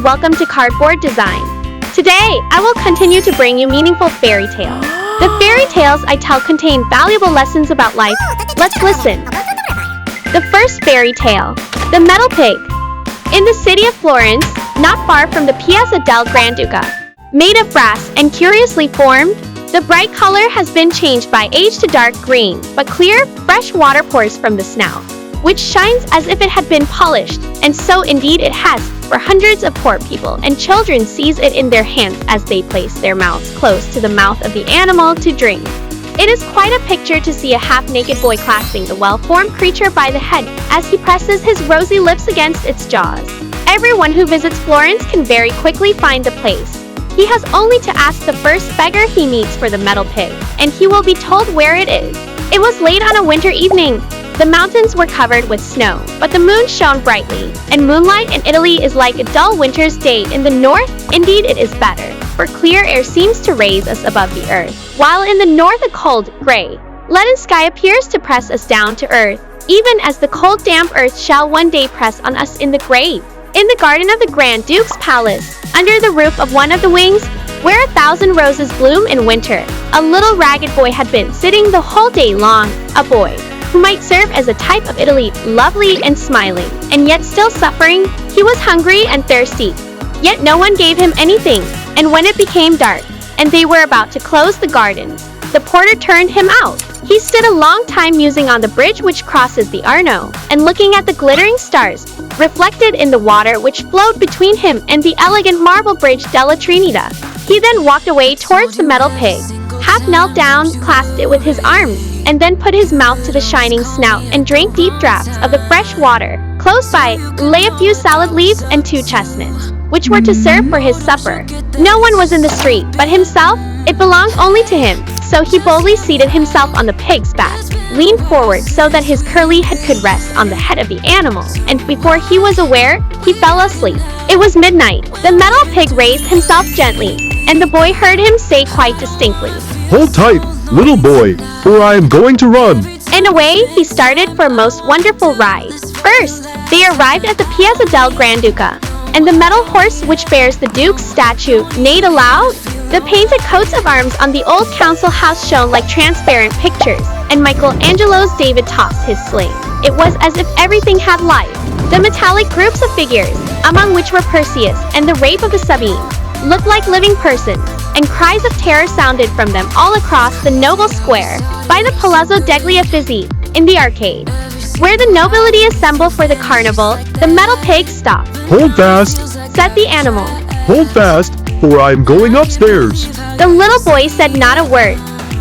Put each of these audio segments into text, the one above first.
Welcome to Cardboard Design. Today, I will continue to bring you meaningful fairy tales. The fairy tales I tell contain valuable lessons about life. Let's listen. The first fairy tale, The Metal Pig. In the city of Florence, not far from the Piazza del Granduca, made of brass and curiously formed, the bright color has been changed by age to dark green, but clear, fresh water pours from the snout, which shines as if it had been polished, and so indeed it has, for hundreds of poor people and children seize it in their hands as they place their mouths close to the mouth of the animal to drink. It is quite a picture to see a half-naked boy clasping the well-formed creature by the head as he presses his rosy lips against its jaws. Everyone who visits Florence can very quickly find the place. He has only to ask the first beggar he meets for the metal pig, and he will be told where it is. It was late on a winter evening. The mountains were covered with snow, but the moon shone brightly, and moonlight in Italy is like a dull winter's day in the north. Indeed, it is better, for clear air seems to raise us above the earth, while in the north a cold, gray, leaden sky appears to press us down to earth, even as the cold, damp earth shall one day press on us in the grave. In the garden of the Grand Duke's palace, under the roof of one of the wings, where 1,000 roses bloom in winter, a little ragged boy had been sitting the whole day long, a boy who might serve as a type of Italy, lovely and smiling, and yet still suffering. He was hungry and thirsty, yet no one gave him anything, and when it became dark, and they were about to close the gardens, the porter turned him out. He stood a long time musing on the bridge which crosses the Arno, and looking at the glittering stars, reflected in the water which flowed between him and the elegant marble bridge della Trinita. He then walked away towards the metal pig, half knelt down, clasped it with his arms, and then put his mouth to the shining snout and drank deep draughts of the fresh water. Close by lay a few salad leaves and 2 chestnuts, which were to serve for his supper. No one was in the street but himself. It belonged only to him, so he boldly seated himself on the pig's back, leaned forward so that his curly head could rest on the head of the animal, and before he was aware, he fell asleep. It was midnight. The metal pig raised himself gently, and the boy heard him say quite distinctly, "Hold tight, little boy, for I am going to run." And away he started for a most wonderful ride. First, they arrived at the Piazza del Granduca, and the metal horse which bears the Duke's statue neighed aloud. The painted coats of arms on the old council house shone like transparent pictures, and Michelangelo's David tossed his sling. It was as if everything had life. The metallic groups of figures, among which were Perseus and the Rape of the Sabine, looked like living persons, and cries of terror sounded from them all across the noble square. By the Palazzo degli Uffizi, in the arcade, where the nobility assemble for the carnival, the metal pig stopped. "Hold fast, Said the animal. hold fast, for I am going upstairs." The little boy said not a word.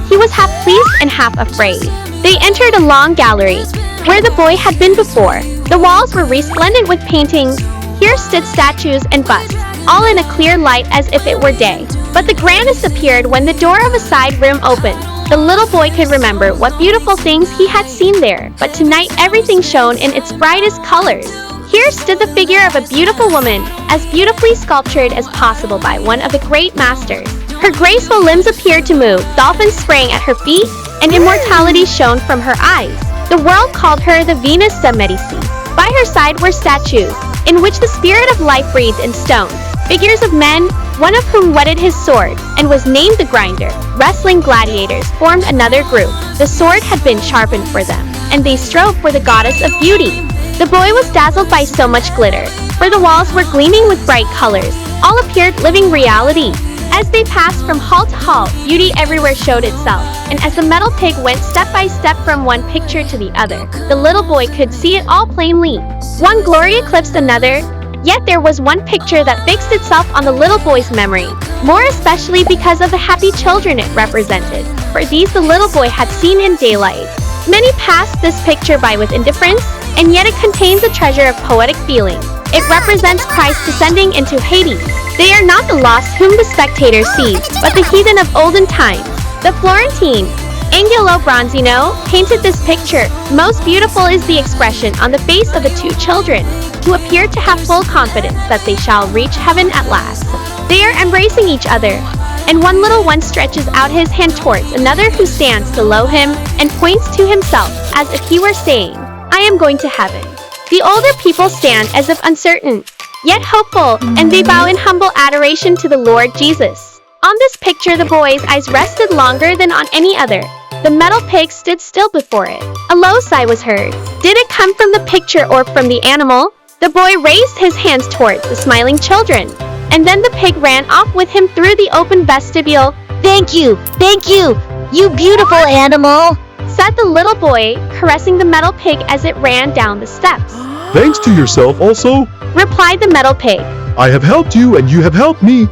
He was half pleased and half afraid. They entered a long gallery, where the boy had been before. The walls were resplendent with paintings. Here stood statues and busts, all in a clear light as if it were day. But the grandest appeared when the door of a side room opened. The little boy could remember what beautiful things he had seen there, but tonight everything shone in its brightest colors. Here stood the figure of a beautiful woman, as beautifully sculptured as possible by one of the great masters. Her graceful limbs appeared to move, dolphins sprang at her feet, and immortality shone from her eyes. The world called her the Venus de Medici. By her side were statues, in which the spirit of life breathed in stone. Figures of men, one of whom whetted his sword, and was named the Grinder. Wrestling gladiators formed another group. The sword had been sharpened for them, and they strove for the goddess of beauty. The boy was dazzled by so much glitter, for the walls were gleaming with bright colors. All appeared living reality. As they passed from hall to hall, beauty everywhere showed itself, and as the metal pig went step by step from one picture to the other, the little boy could see it all plainly. One glory eclipsed another, yet there was one picture that fixed itself on the little boy's memory, more especially because of the happy children it represented, for these the little boy had seen in daylight. Many passed this picture by with indifference, and yet it contains a treasure of poetic feeling. It represents Christ descending into Hades. They are not the lost whom the spectator sees, but the heathen of olden times. The Florentine Angelo Bronzino painted this picture. Most beautiful is the expression on the face of the 2 children, who appear to have full confidence that they shall reach heaven at last. They are embracing each other, and one little one stretches out his hand towards another who stands below him and points to himself as if he were saying, "I am going to heaven." The older people stand as if uncertain, yet hopeful, and they bow in humble adoration to the Lord Jesus. On this picture the boy's eyes rested longer than on any other. The metal pig stood still before it. A low sigh was heard. Did it come from the picture or from the animal? The boy raised his hands towards the smiling children, and then the pig ran off with him through the open vestibule. Thank you, you beautiful animal," said the little boy, caressing the metal pig as it ran down the steps. "Thanks to yourself also. Replied the metal pig. I have helped you and you have helped me.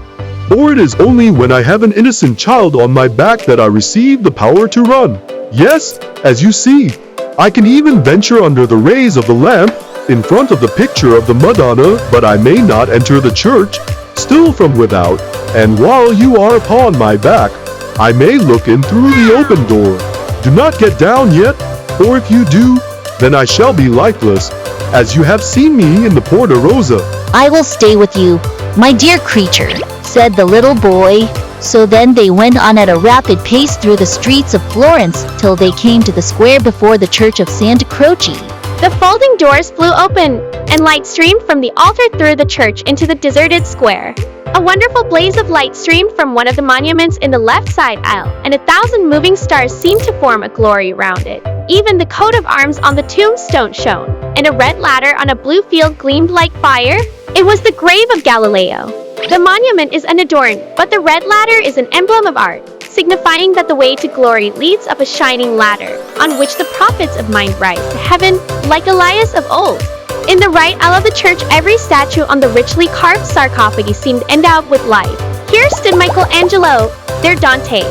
For it is only when I have an innocent child on my back that I receive the power to run. Yes, as you see, I can even venture under the rays of the lamp in front of the picture of the Madonna, but I may not enter the church, still from without, and while you are upon my back, I may look in through the open door. Do not get down yet, for if you do, then I shall be lifeless, as you have seen me in the Porta Rosa." "I will stay with you, my dear creature," said the little boy. So then they went on at a rapid pace through the streets of Florence till they came to the square before the church of Santa Croce. The folding doors flew open, and light streamed from the altar through the church into the deserted square. A wonderful blaze of light streamed from one of the monuments in the left side aisle, and 1,000 moving stars seemed to form a glory round it. Even the coat of arms on the tombstone shone, and a red ladder on a blue field gleamed like fire. It was the grave of Galileo. The monument is unadorned, but the red ladder is an emblem of art. signifying that the way to glory leads up a shining ladder, on which the prophets of mind rise to heaven, like Elias of old. In the right aisle of the church, every statue on the richly carved sarcophagi seemed endowed with life. Here stood Michelangelo, there Dante,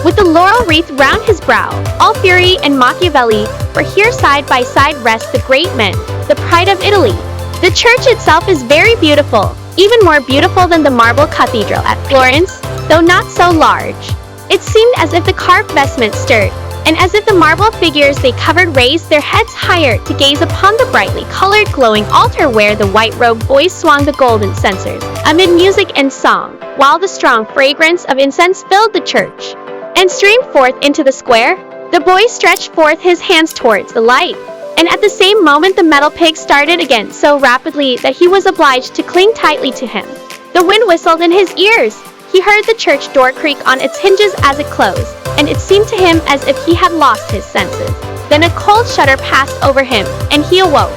with the laurel wreath round his brow, all fury and Machiavelli, for here side by side rest the great men, the pride of Italy. The church itself is very beautiful, even more beautiful than the marble cathedral at Florence, though not so large. It seemed as if the carved vestments stirred, and as if the marble figures they covered raised their heads higher to gaze upon the brightly colored glowing altar where the white-robed boys swung the golden censers, amid music and song, while the strong fragrance of incense filled the church and streamed forth into the square. The boy stretched forth his hands towards the light, and at the same moment the metal pig started again so rapidly that he was obliged to cling tightly to him. The wind whistled in his ears. He heard the church door creak on its hinges as it closed, and it seemed to him as if he had lost his senses. Then a cold shudder passed over him, and he awoke.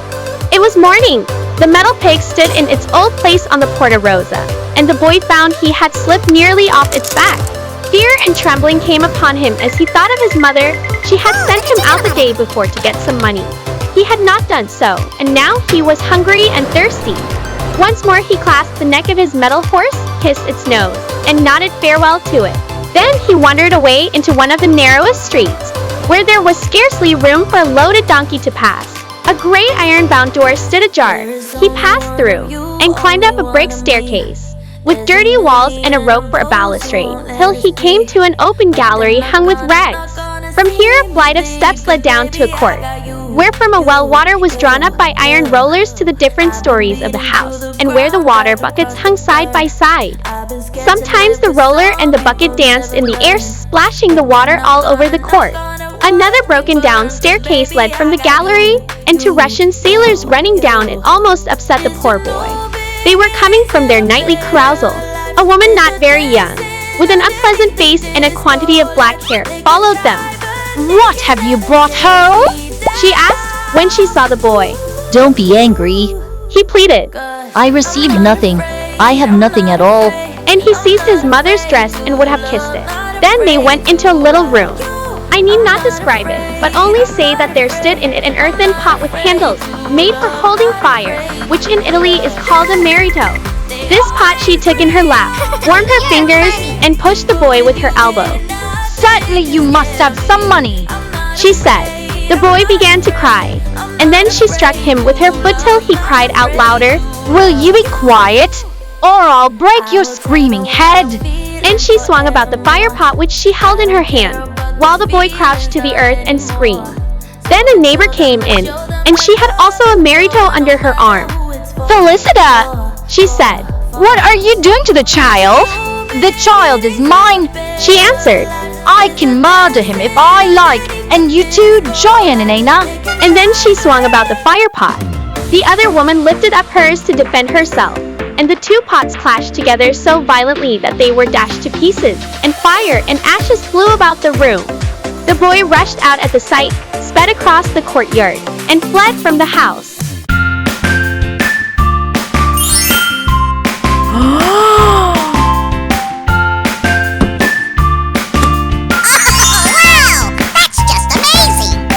It was morning. The metal pig stood in its old place on the Porta Rosa, and the boy found he had slipped nearly off its back. Fear and trembling came upon him as he thought of his mother. She had sent him out the day before to get some money. He had not done so, and now he was hungry and thirsty. Once more he clasped the neck of his metal horse, kissed its nose, and nodded farewell to it. Then he wandered away into one of the narrowest streets, where there was scarcely room for a loaded donkey to pass. A great iron-bound door stood ajar. He passed through, and climbed up a brick staircase, with dirty walls and a rope for a balustrade, till he came to an open gallery hung with rags. From here a flight of steps led down to a court, where from a well water was drawn up by iron rollers to the different stories of the house, and where the water buckets hung side by side. Sometimes the roller and the bucket danced in the air, splashing the water all over the court. Another broken down staircase led from the gallery, and two Russian sailors running down it almost upset the poor boy. They were coming from their nightly carousal. A woman not very young, with an unpleasant face and a quantity of black hair, followed them. What have you brought home? She asked when she saw the boy. Don't be angry. He pleaded, I received nothing. I have nothing at all. and he seized his mother's dress and would have kissed it. Then they went into a little room. I need not describe it, but only say that there stood in it an earthen pot with handles, made for holding fire, which in Italy is called a marito. This pot she took in her lap, warmed her fingers, and pushed the boy with her elbow. Certainly you must have some money, She said. The boy began to cry, and then she struck him with her foot till he cried out louder. Will you be quiet, or I'll break your screaming head? And she swung about the fire pot which she held in her hand, while the boy crouched to the earth and screamed. Then a neighbor came in, and she had also a marito under her arm. Felicita, She said. what are you doing to the child? The child is mine. She answered. I can murder him if I like, and you too, join in, Nana. And then she swung about the fire pot. The other woman lifted up hers to defend herself, and the two pots clashed together so violently that they were dashed to pieces, and fire and ashes flew about the room. The boy rushed out at the sight, sped across the courtyard, and fled from the house. Wow! That's just amazing!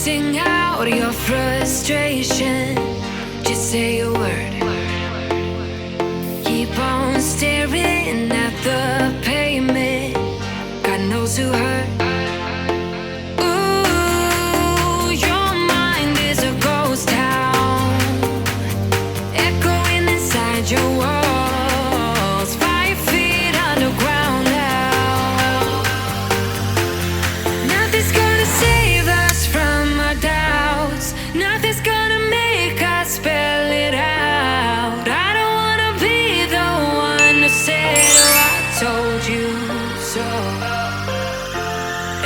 Sing out your frustration. Just say a word. Keep on staring at the pavement. God knows who hurt. Ooh, your mind is a ghost town, echoing inside your walls, 5 feet underground now. Nothing's gonna save us from our doubts. Nothing's gonna make us spell it out. I don't wanna be the one to say, oh, I told you so.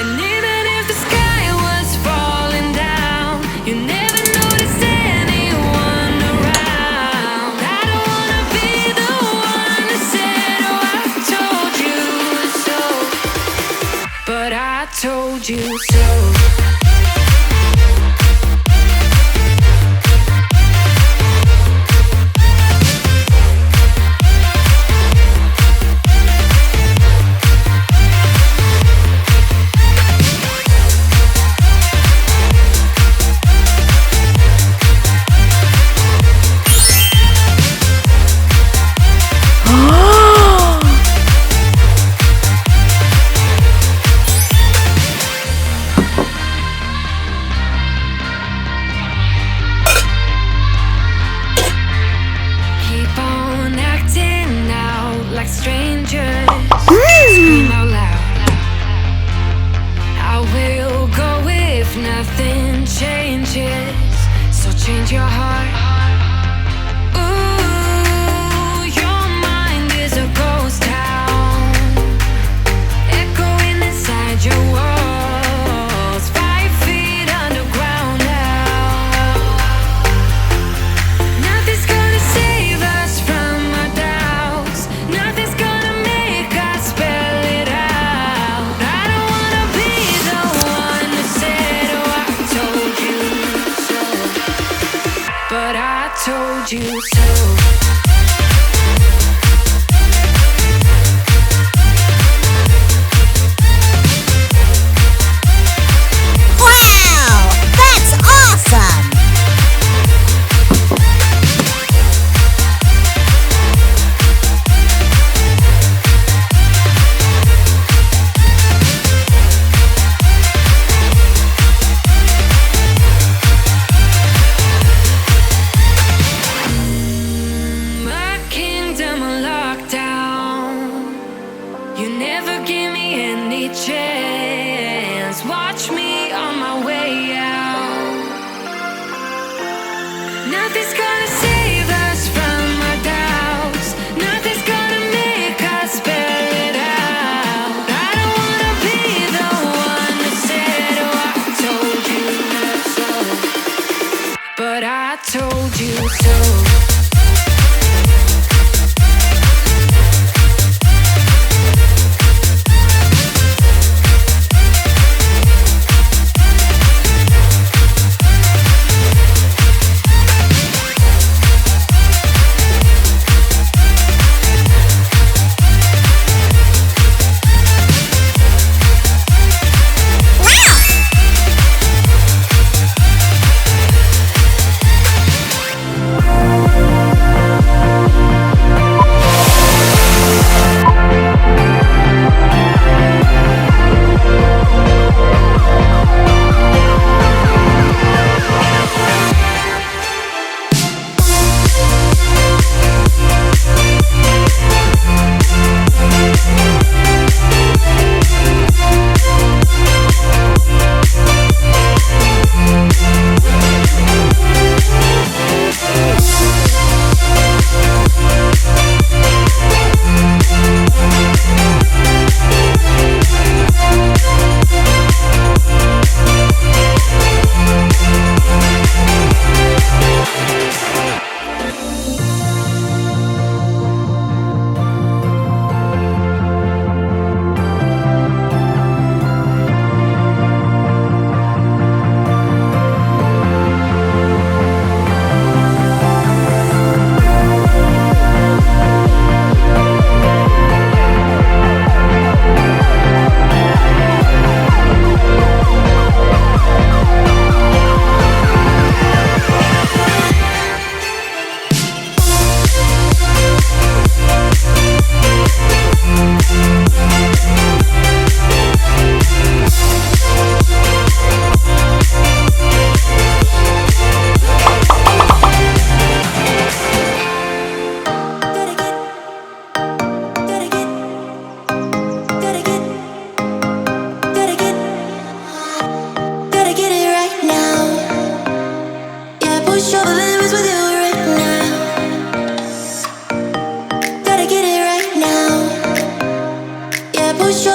And even if the sky was falling down, you never noticed anyone around. I don't wanna be the one to say, oh, I told you so. But I told you so. Keep on acting out like strangers. Scream out loud. I will go if nothing changes. So change your heart. Ooh, your mind is a ghost town, echoing inside your walls, 5 feet underground now. Nothing's gonna save us from our doubts. Nothing's gonna make us spell it out. I don't wanna be the one that said, oh, I told you so. But I told you so. Wow! That's awesome! My kingdom on lockdown. You never give me any chance. Watch me on my way out. Nothing's gonna save us from our doubts. Nothing's gonna make us spell it out. I don't wanna be the one that said, oh, I told you so. But I told you so. Wow!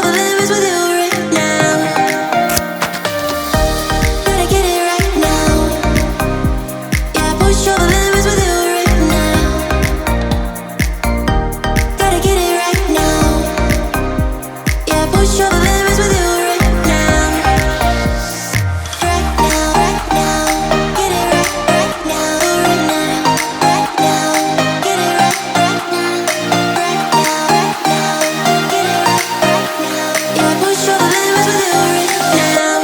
over limits with you right now. Gotta get it right now. Yeah, push over limits with you right now. Gotta get it right now. Yeah, push over limits with you right now. Right now, right now. Get it right, right now, right now, right now. Get it right, right now, right now, right now. Get it right, right now. Yeah, push over limits with you right now.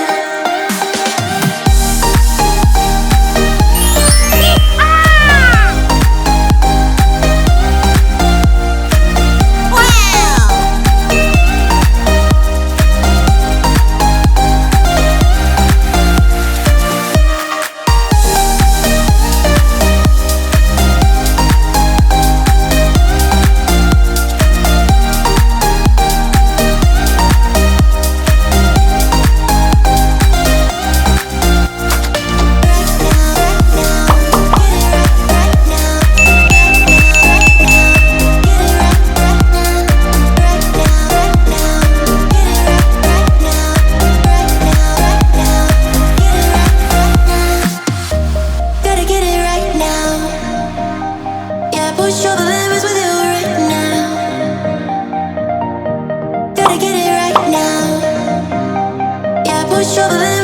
Gotta get it right now. Yeah, push over limits with you right now. Gotta get it right now. Yeah, push over limits.